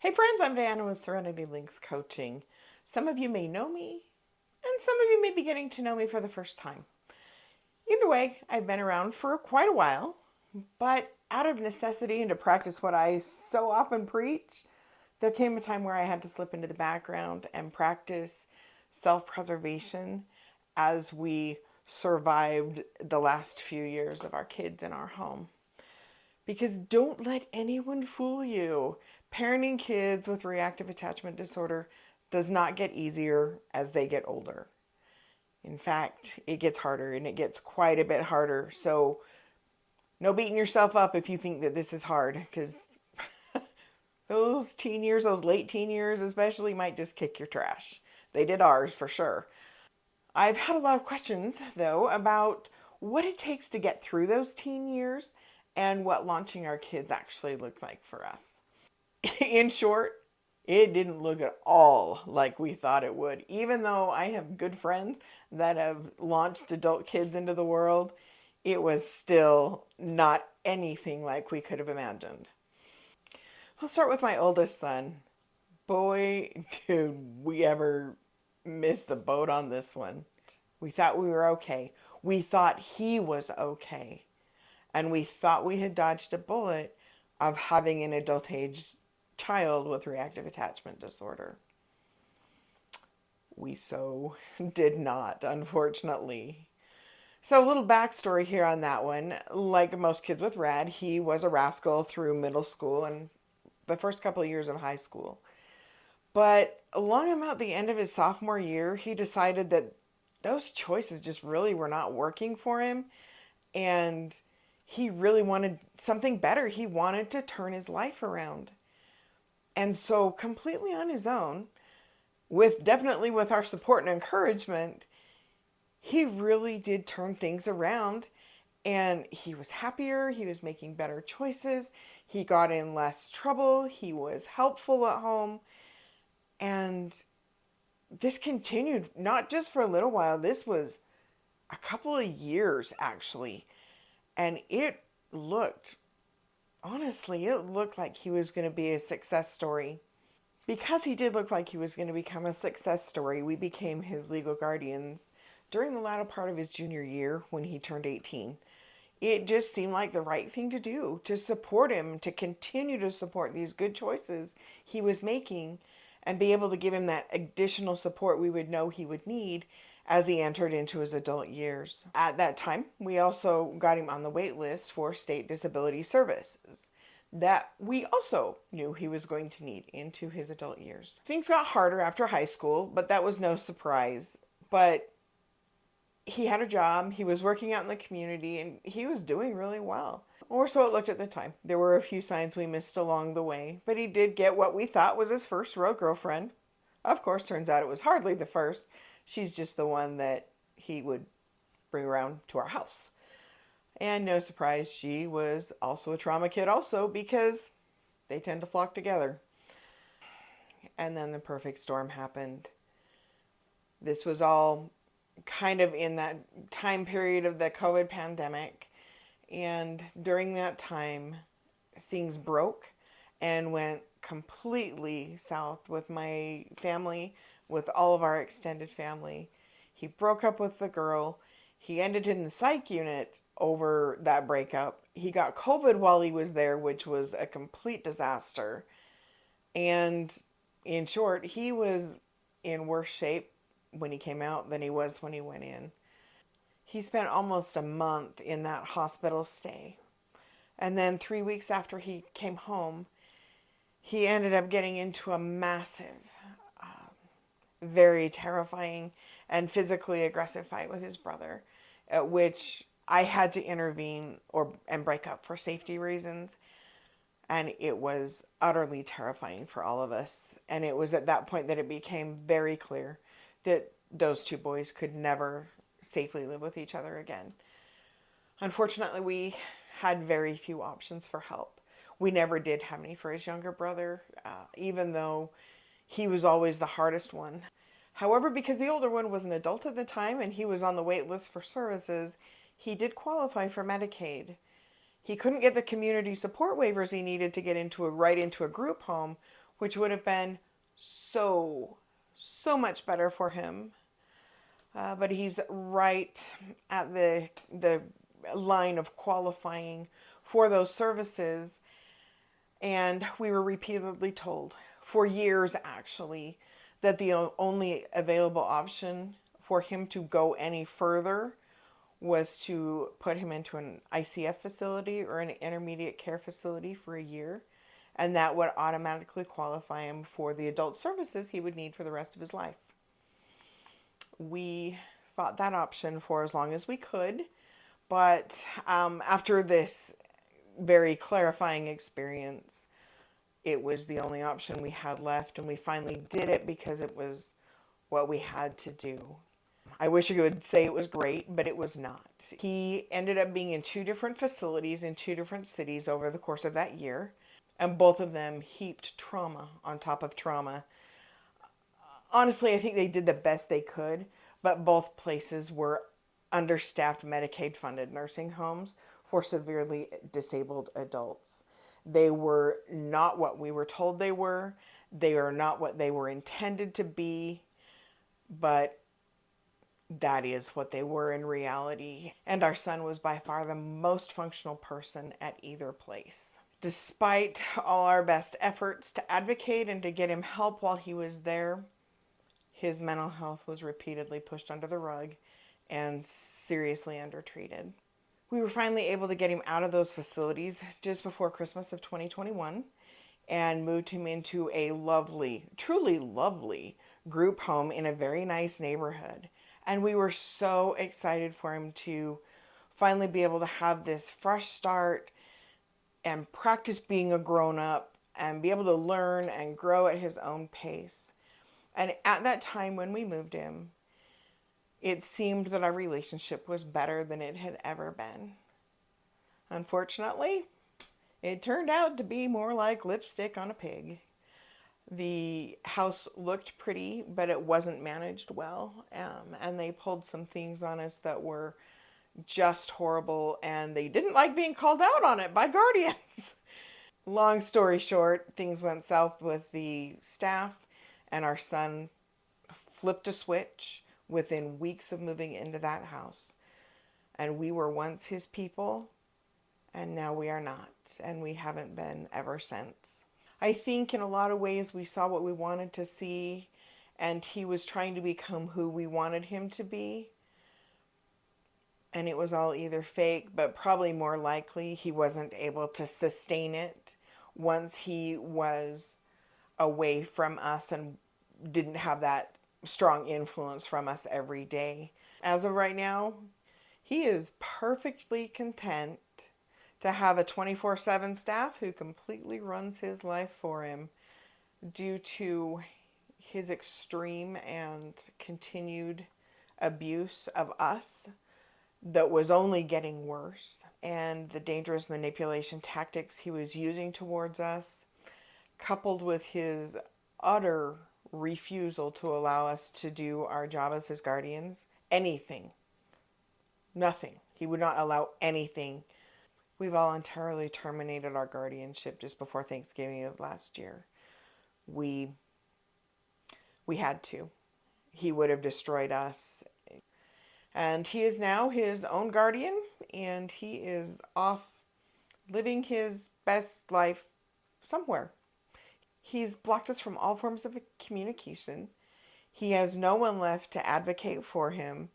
Hey friends, I'm Diana with Serenity Links Coaching. Some of you may know me, and some of you may be getting to know me for the first time. Either way, I've been around for quite a while, but out of necessity and to practice what I so often preach, there came a time where I had to slip into the background and practice self-preservation as we survived the last few years of our kids in our home. Because don't let anyone fool you. Parenting kids with reactive attachment disorder does not get easier as they get older. In fact, it gets harder, and it gets quite a bit harder. So no beating yourself up if you think that this is hard, because those teen years, those late teen years especially, might just kick your trash. They did ours for sure. I've had a lot of questions, though, about what it takes to get through those teen years and what launching our kids actually looked like for us. In short, it didn't look at all like we thought it would. Even though I have good friends that have launched adult kids into the world, it was still not anything like we could have imagined. Let's start with my oldest son. Boy, did we ever miss the boat on this one. We thought we were okay. We thought he was okay. And we thought we had dodged a bullet of having an adult age child with reactive attachment disorder. We so did not, unfortunately. So a little backstory here on that one. Like most kids with RAD, he was a rascal through middle school and the first couple of years of high school. But along about the end of his sophomore year, he decided that those choices just really were not working for him, and he really wanted something better. He wanted to turn his life around. And so completely on his own, with definitely with our support and encouragement, he really did turn things around, and he was happier, he was making better choices, he got in less trouble, he was helpful at home, and this continued not just for a little while. This was a couple of years actually, and it looked, honestly, it looked like he was going to be a success story. Because he did look like he was going to become a success story, we became his legal guardians during the latter part of his junior year when he turned 18. It just seemed like the right thing to do, to support him, to continue to support these good choices he was making, and be able to give him that additional support we would know he would need as he entered into his adult years. At that time, we also got him on the wait list for state disability services that we also knew he was going to need into his adult years. Things got harder after high school, but that was no surprise. But he had a job, he was working out in the community, and he was doing really well. Or so it looked at the time. There were a few signs we missed along the way, but he did get what we thought was his first real girlfriend. Of course, turns out it was hardly the first. She's just the one that he would bring around to our house. And no surprise, she was also a trauma kid also, because they tend to flock together. And then the perfect storm happened. This was all kind of in that time period of the COVID pandemic. And during that time, things broke and went completely south with my family, with all of our extended family. He broke up with the girl. He ended in the psych unit over that breakup. He got COVID while he was there, which was a complete disaster. And in short, he was in worse shape when he came out than he was when he went in. He spent almost a month in that hospital stay. And then 3 weeks after he came home, he ended up getting into a massive, very terrifying and physically aggressive fight with his brother, at which I had to intervene and break up for safety reasons. And it was utterly terrifying for all of us. And it was at that point that it became very clear that those two boys could never safely live with each other again. Unfortunately, we had very few options for help. We never did have any for his younger brother, even though he was always the hardest one. However, because the older one was an adult at the time and he was on the wait list for services, he did qualify for Medicaid. He couldn't get the community support waivers he needed to get right into a group home, which would have been so, so much better for him. But he's right at the line of qualifying for those services. And we were repeatedly told, for years actually, that the only available option for him to go any further was to put him into an ICF facility or an intermediate care facility for a year. And that would automatically qualify him for the adult services he would need for the rest of his life. We fought that option for as long as we could. But after this very clarifying experience, it was the only option we had left. And we finally did it because it was what we had to do. I wish I could say it was great, but it was not. He ended up being in 2 different facilities in 2 different cities over the course of that year, and both of them heaped trauma on top of trauma. Honestly, I think they did the best they could, but both places were understaffed Medicaid-funded nursing homes for severely disabled adults. They were not what we were told they were. They are not what they were intended to be, but that is what they were in reality. And our son was by far the most functional person at either place. Despite all our best efforts to advocate and to get him help while he was there, his mental health was repeatedly pushed under the rug and seriously undertreated. We were finally able to get him out of those facilities just before Christmas of 2021 and moved him into a lovely, truly lovely group home in a very nice neighborhood. And we were so excited for him to finally be able to have this fresh start and practice being a grown-up and be able to learn and grow at his own pace. And at that time when we moved him, it seemed that our relationship was better than it had ever been. Unfortunately, it turned out to be more like lipstick on a pig. The house looked pretty, but it wasn't managed well. And they pulled some things on us that were just horrible, and they didn't like being called out on it by guardians. Long story short, things went south with the staff, and our son flipped a switch within weeks of moving into that house. And we were once his people, and now we are not, and we haven't been ever since. I think in a lot of ways we saw what we wanted to see, and he was trying to become who we wanted him to be. And it was all either fake, but probably more likely he wasn't able to sustain it once he was away from us and didn't have that strong influence from us every day. As of right now, he is perfectly content to have a 24/7 staff who completely runs his life for him due to his extreme and continued abuse of us that was only getting worse, and the dangerous manipulation tactics he was using towards us, coupled with his utter refusal to allow us to do our job as his guardians. Anything. Nothing. He would not allow anything. We voluntarily terminated our guardianship just before Thanksgiving of last year. We had to. He would have destroyed us. And he is now his own guardian, and he is off living his best life somewhere. He's blocked us from all forms of communication. He has no one left to advocate for him.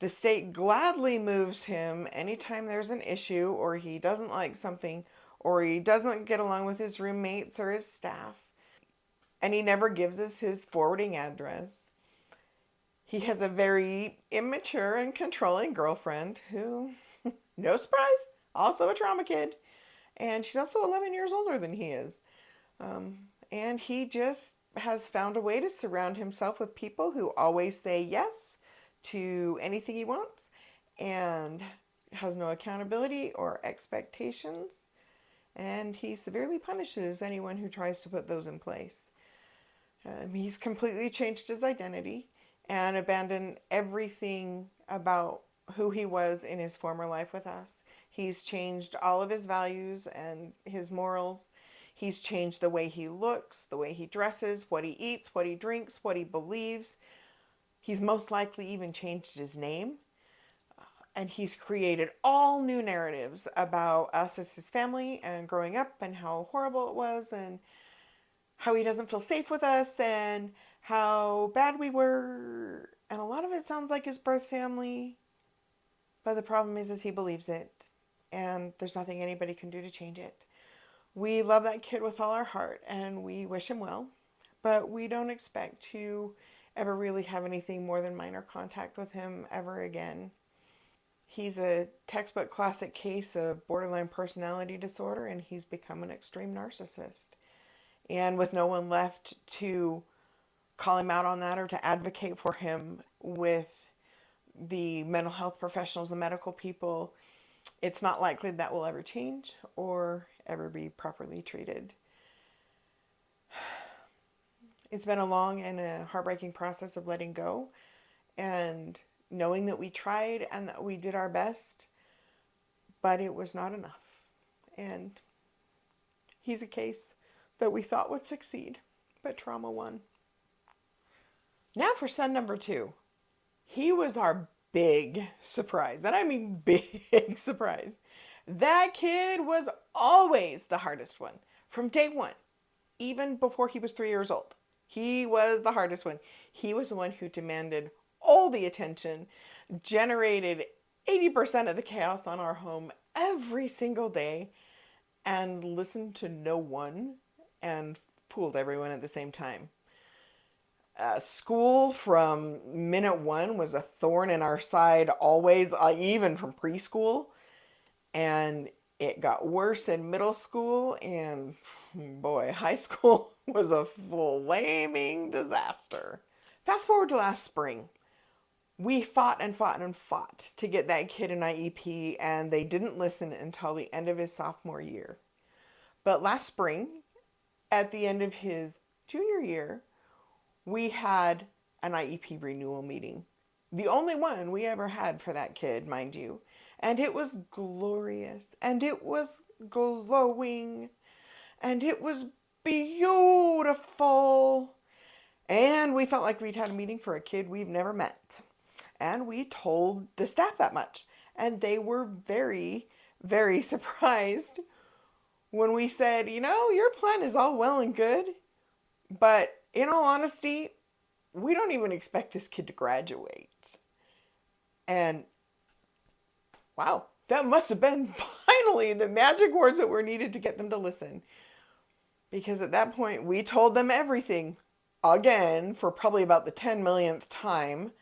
The state gladly moves him anytime there's an issue, or he doesn't like something, or he doesn't get along with his roommates or his staff. And he never gives us his forwarding address. He has a very immature and controlling girlfriend who, no surprise, also a trauma kid. And she's also 11 years older than he is. And he just has found a way to surround himself with people who always say yes to anything he wants and has no accountability or expectations. And he severely punishes anyone who tries to put those in place. He's completely changed his identity and abandoned everything about who he was in his former life with us. He's changed all of his values and his morals. He's changed the way he looks, the way he dresses, what he eats, what he drinks, what he believes. He's most likely even changed his name. And he's created all new narratives about us as his family and growing up and how horrible it was and how he doesn't feel safe with us and how bad we were. And a lot of it sounds like his birth family. But the problem is he believes it. And there's nothing anybody can do to change it. We love that kid with all our heart and we wish him well. But we don't expect to ever really have anything more than minor contact with him ever again. He's a textbook classic case of borderline personality disorder, and he's become an extreme narcissist. And with no one left to call him out on that or to advocate for him with the mental health professionals, the medical people, it's not likely that will ever change or ever be properly treated. It's been a long and a heartbreaking process of letting go and knowing that we tried and that we did our best, but it was not enough. And he's a case that we thought would succeed, but trauma won. Now for son number 2. He was our big surprise, and I mean big surprise. That kid was always the hardest one from day one, even before he was 3 years old. He was the hardest one. He was the one who demanded all the attention, generated 80% of the chaos on our home every single day, and listened to no one and fooled everyone at the same time. School from minute one was a thorn in our side always, even from preschool. And it got worse in middle school, and boy, high school was a flaming disaster. Fast forward to last spring. We fought and fought and fought to get that kid an IEP, and they didn't listen until the end of his sophomore year. But last spring, at the end of his junior year, we had an IEP renewal meeting. The only one we ever had for that kid, mind you. And it was glorious, and it was glowing, and it was beautiful. And we felt like we'd had a meeting for a kid we've never met. And we told the staff that much. And they were very, very surprised when we said, your plan is all well and good, but in all honesty, we don't even expect this kid to graduate. And wow, that must have been finally the magic words that were needed to get them to listen. Because at that point, we told them everything again for probably about the 10 millionth time.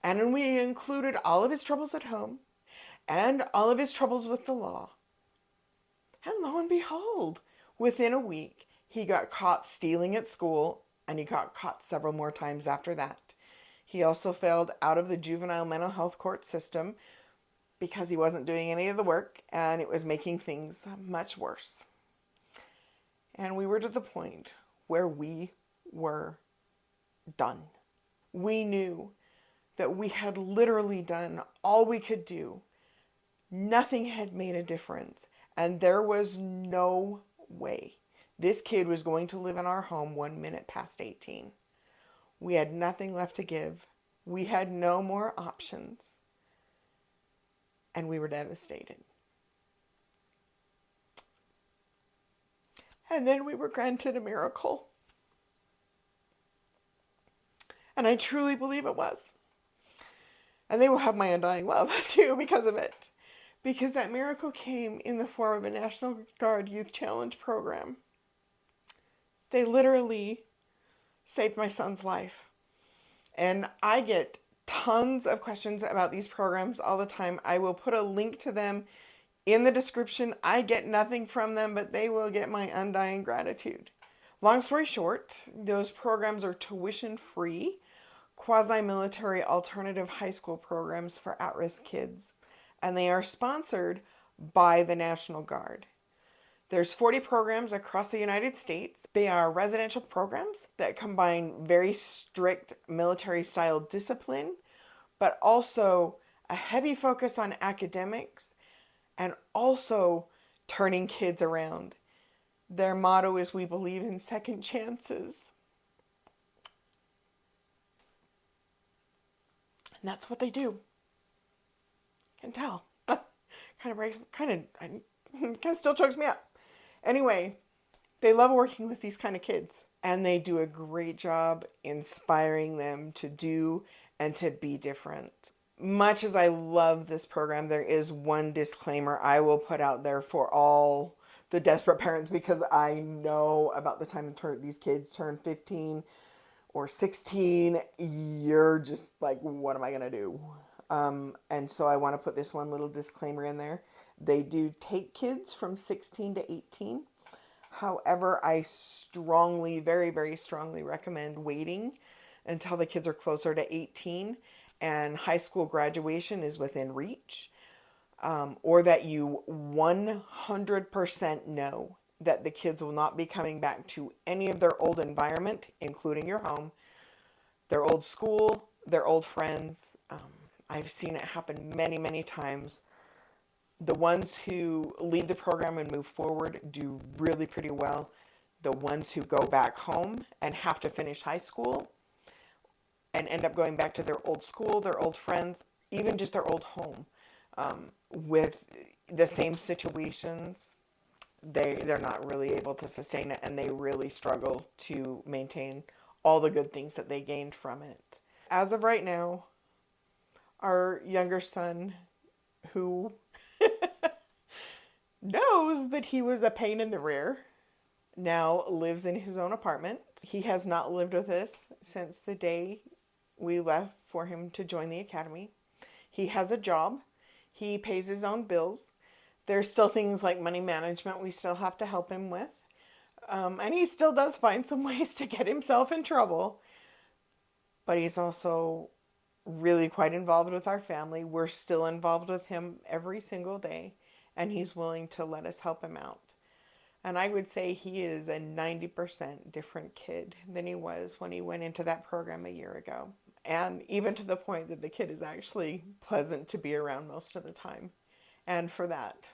And then we included all of his troubles at home and all of his troubles with the law. And lo and behold, within a week, he got caught stealing at school, and he got caught several more times after that. He also failed out of the juvenile mental health court system because he wasn't doing any of the work, and it was making things much worse. And we were to the point where we were done. We knew that we had literally done all we could do. Nothing had made a difference, and there was no way this kid was going to live in our home 1 minute past 18. We had nothing left to give. We had no more options. And we were devastated. And then we were granted a miracle. And I truly believe it was. And they will have my undying love, too, because of it. Because that miracle came in the form of a National Guard Youth Challenge program. They literally saved my son's life. And I get tons of questions about these programs all the time. I will put a link to them in the description. I get nothing from them, but they will get my undying gratitude. Long story short, those programs are tuition-free, quasi-military alternative high school programs for at-risk kids. And they are sponsored by the National Guard. There's 40 programs across the United States. They are residential programs that combine very strict military-style discipline, but also a heavy focus on academics and also turning kids around. Their motto is, "We believe in second chances." And that's what they do. Can tell. Kind of still chokes me up. Anyway, they love working with these kind of kids, and they do a great job inspiring them to do and to be different. Much as I love this program, there is one disclaimer I will put out there for all the desperate parents, because I know about the time these kids turn 15 or 16, you're just like, what am I going to do? And so I want to put this one little disclaimer in there. They do take kids from 16 to 18. However, I strongly, very, very strongly recommend waiting until the kids are closer to 18 and high school graduation is within reach, or that you 100% know that the kids will not be coming back to any of their old environment, including your home, their old school, their old friends. I've seen it happen many, many times. The ones who leave the program and move forward do really pretty well. The ones who go back home and have to finish high school and end up going back to their old school, their old friends, even just their old home, with the same situations, they're not really able to sustain it, and they really struggle to maintain all the good things that they gained from it. As of right now, our younger son, who knows that he was a pain in the rear, now lives in his own apartment. He has not lived with us since the day we left for him to join the academy. He has a job. He pays his own bills. There's still things like money management we still have to help him with. And he still does find some ways to get himself in trouble. But he's also really quite involved with our family. We're still involved with him every single day, and he's willing to let us help him out. And I would say he is a 90% different kid than he was when he went into that program a year ago. And even to the point that the kid is actually pleasant to be around most of the time. And for that,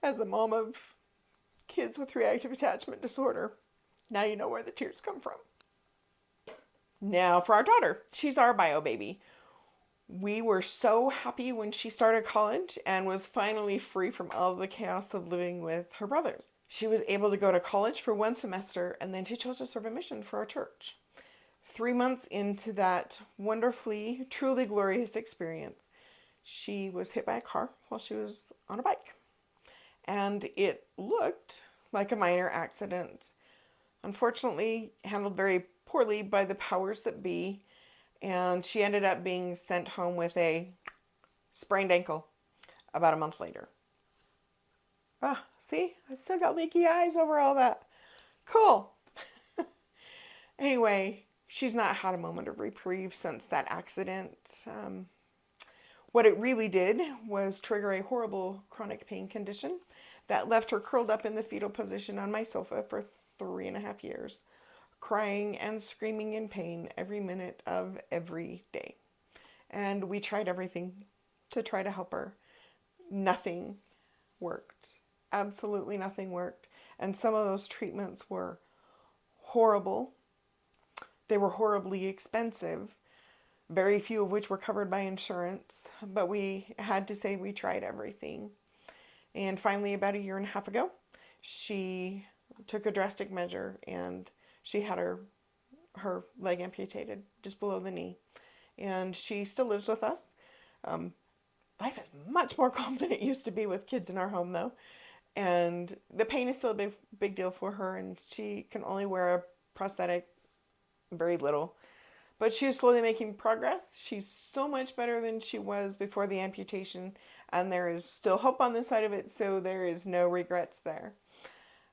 as a mom of kids with reactive attachment disorder, now you know where the tears come from. Now for our daughter, she's our bio baby. We were so happy when she started college and was finally free from all the chaos of living with her brothers. She was able to go to college for one semester, and then she chose to serve a mission for our church. 3 months into that wonderfully, truly glorious experience, she was hit by a car while she was on a bike. And it looked like a minor accident. Unfortunately, handled very poorly by the powers that be, and she ended up being sent home with a sprained ankle about a month later. See? I still got leaky eyes over all that. Cool. Anyway, she's not had a moment of reprieve since that accident. What it really did was trigger a horrible chronic pain condition that left her curled up in the fetal position on my sofa for 3.5 years, crying and screaming in pain every minute of every day. And we tried everything to try to help her. Nothing worked. Absolutely nothing worked. And some of those treatments were horrible. They were horribly expensive, very few of which were covered by insurance, but we had to say we tried everything. And finally, about 1.5 years ago, she took a drastic measure and she had her leg amputated just below the knee. And she still lives with us. Life is much more calm than it used to be with kids in our home, though. And the pain is still a big deal for her, and she can only wear a prosthetic very little. But she is slowly making progress. She's so much better than she was before the amputation, and there is still hope on this side of it, so there is no regrets there.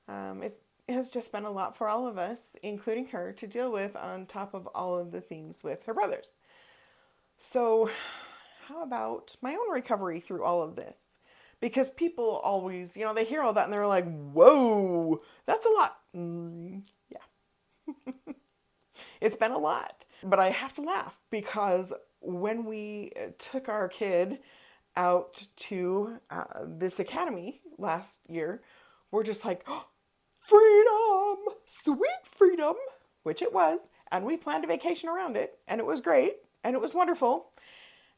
It has just been a lot for all of us, including her, to deal with on top of all of the things with her brothers. So how about my own recovery through all of this? Because people always, they hear all that and they're like, whoa, that's a lot. Yeah. It's been a lot. But I have to laugh because when we took our kid out to this academy last year, we're just like, oh, freedom, sweet freedom, which it was. And we planned a vacation around it, and it was great, and it was wonderful.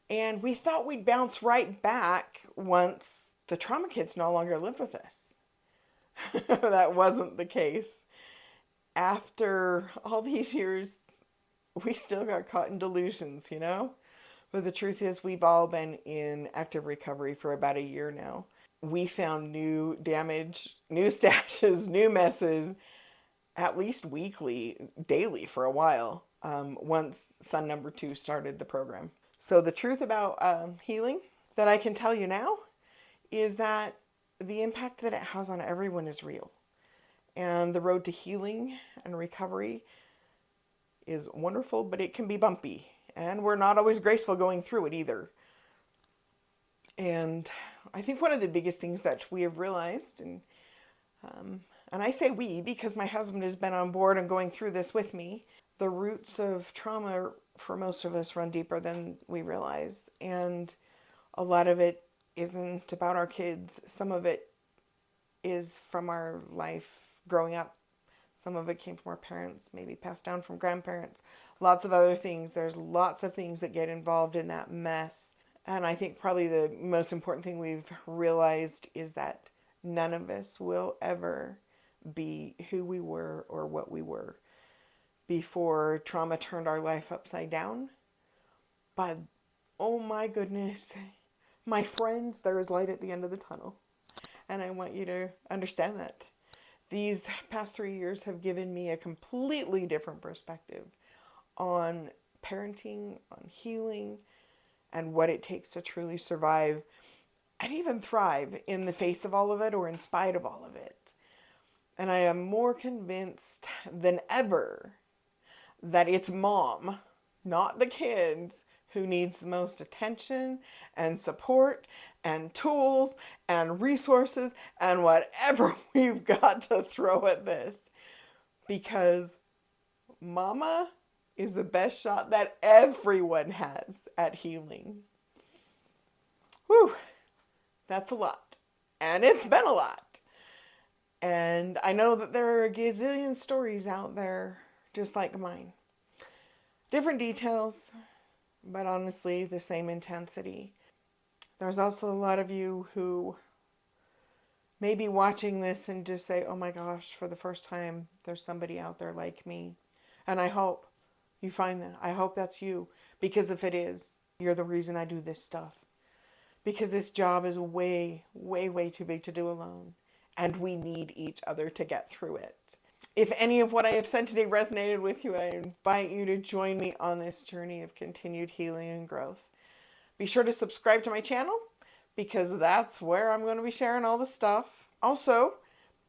And we thought we'd bounce right back once the trauma kids no longer lived with us. That wasn't the case. After all these years, we still got caught in delusions, you know? But the truth is, we've all been in active recovery for about a year now. We found new damage, new stashes, new messes, at least weekly, daily for a while, once son number 2 started the program. So the truth about healing that I can tell you now is that the impact that it has on everyone is real. And the road to healing and recovery is wonderful, but it can be bumpy. And we're not always graceful going through it either. And I think one of the biggest things that we have realized, and I say we because my husband has been on board and going through this with me, the roots of trauma for most of us run deeper than we realize. And a lot of it isn't about our kids. Some of it is from our life growing up. Some of it came from our parents, maybe passed down from grandparents. Lots of other things. There's lots of things that get involved in that mess. And I think probably the most important thing we've realized is that none of us will ever be who we were or what we were before trauma turned our life upside down. But, oh my goodness, my friends, there is light at the end of the tunnel. And I want you to understand that. These past 3 years have given me a completely different perspective on parenting, on healing, and what it takes to truly survive and even thrive in the face of all of it or in spite of all of it. And I am more convinced than ever that it's mom, not the kids, who needs the most attention and support and tools and resources and whatever we've got to throw at this. Because mama is the best shot that everyone has at healing. Whew, that's a lot. And it's been a lot. And I know that there are a gazillion stories out there just like mine. Different details, but honestly, the same intensity. There's also a lot of you who may be watching this and just say, oh my gosh, for the first time, there's somebody out there like me. And I hope you find that. I hope that's you. Because if it is, you're the reason I do this stuff. Because this job is way, way, way too big to do alone. And we need each other to get through it. If any of what I have said today resonated with you, I invite you to join me on this journey of continued healing and growth. Be sure to subscribe to my channel because that's where I'm going to be sharing all the stuff. Also,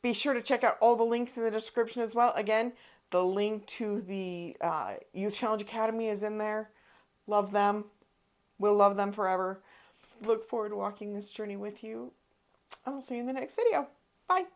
be sure to check out all the links in the description as well. Again, the link to the Youth Challenge Academy is in there. Love them. We'll love them forever. Look forward to walking this journey with you. I will see you in the next video. Bye.